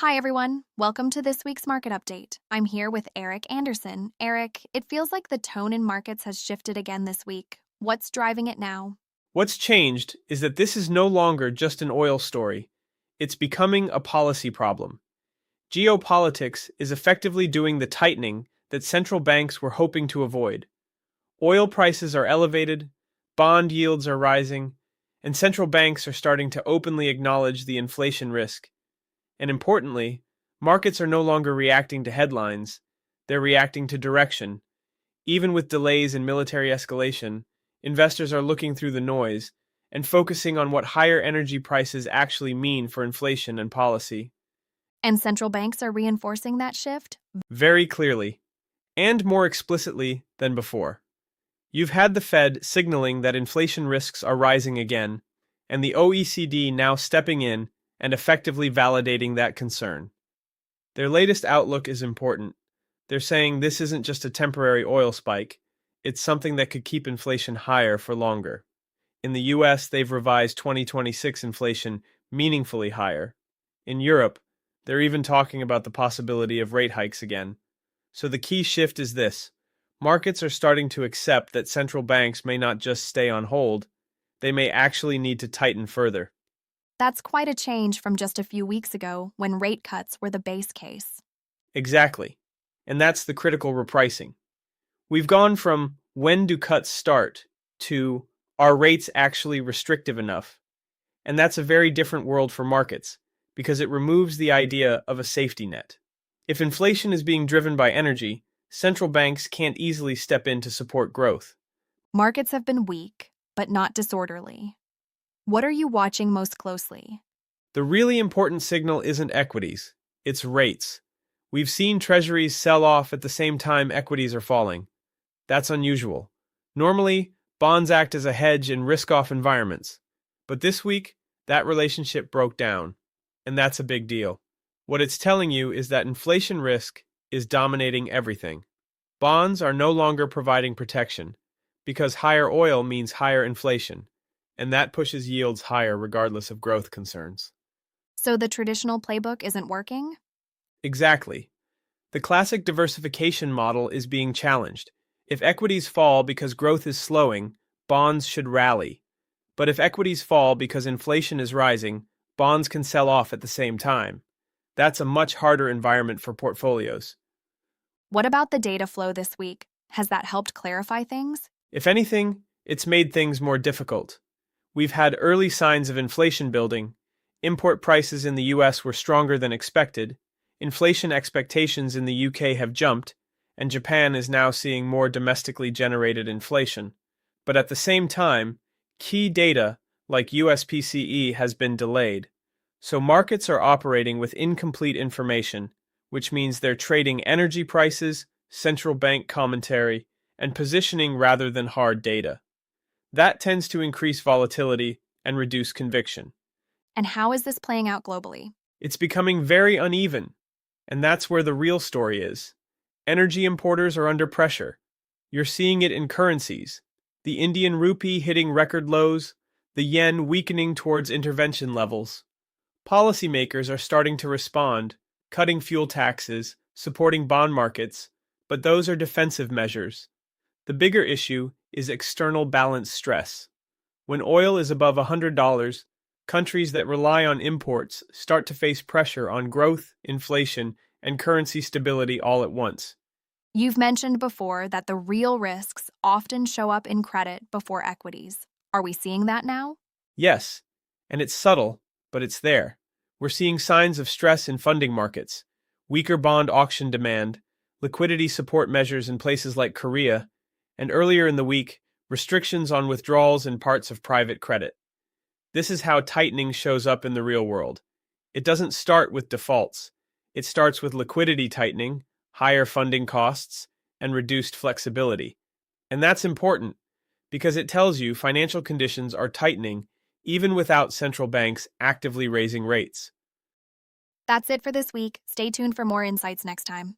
Hi, everyone. Welcome to this week's market update. I'm here with Eric Anderson. Eric, it feels like the tone in markets has shifted again this week. What's driving it now? What's changed is that this is no longer just an oil story. It's becoming a policy problem. Geopolitics is effectively doing the tightening that central banks were hoping to avoid. Oil prices are elevated, bond yields are rising, and central banks are starting to openly acknowledge the inflation risk. And importantly, markets are no longer reacting to headlines, they're reacting to direction. Even with delays in military escalation, investors are looking through the noise and focusing on what higher energy prices actually mean for inflation and policy. And central banks are reinforcing that shift? Very clearly, and more explicitly than before. You've had the Fed signaling that inflation risks are rising again, and the OECD now stepping in and effectively validating that concern. Their latest outlook is important. They're saying this isn't just a temporary oil spike, it's something that could keep inflation higher for longer. In the US, they've revised 2026 inflation meaningfully higher. In Europe, they're even talking about the possibility of rate hikes again. So the key shift is this. Markets are starting to accept that central banks may not just stay on hold, they may actually need to tighten further. That's quite a change from just a few weeks ago when rate cuts were the base case. Exactly. And that's the critical repricing. We've gone from when do cuts start to are rates actually restrictive enough? And that's a very different world for markets because it removes the idea of a safety net. If inflation is being driven by energy, central banks can't easily step in to support growth. Markets have been weak, but not disorderly. What are you watching most closely? The really important signal isn't equities, it's rates. We've seen treasuries sell off at the same time equities are falling. That's unusual. Normally, bonds act as a hedge in risk-off environments. But this week, that relationship broke down. And that's a big deal. What it's telling you is that inflation risk is dominating everything. Bonds are no longer providing protection, because higher oil means higher inflation, and that pushes yields higher regardless of growth concerns. So the traditional playbook isn't working? Exactly. The classic diversification model is being challenged. If equities fall because growth is slowing, bonds should rally. But if equities fall because inflation is rising, bonds can sell off at the same time. That's a much harder environment for portfolios. What about the data flow this week? Has that helped clarify things? If anything, it's made things more difficult. We've had early signs of inflation building. Import prices in the US were stronger than expected. Inflation expectations in the UK have jumped, and Japan is now seeing more domestically generated inflation. But at the same time, key data, like US PCE, has been delayed. So markets are operating with incomplete information, which means they're trading energy prices, central bank commentary, and positioning rather than hard data. That tends to increase volatility and reduce conviction. And how is this playing out globally? It's becoming very uneven, and that's where the real story is. Energy importers are under pressure. You're seeing it in currencies. The Indian rupee hitting record lows, the yen weakening towards intervention levels. Policymakers are starting to respond, cutting fuel taxes, supporting bond markets, but those are defensive measures. The bigger issue is external balance stress. When oil is above $100, countries that rely on imports start to face pressure on growth, inflation, and currency stability all at once. You've mentioned before that the real risks often show up in credit before equities. Are we seeing that now? Yes, and it's subtle, but it's there. We're seeing signs of stress in funding markets, weaker bond auction demand, liquidity support measures in places like Korea, and earlier in the week, restrictions on withdrawals in parts of private credit. This is how tightening shows up in the real world. It doesn't start with defaults. It starts with liquidity tightening, higher funding costs, and reduced flexibility. And that's important because it tells you financial conditions are tightening even without central banks actively raising rates. That's it for this week. Stay tuned for more insights next time.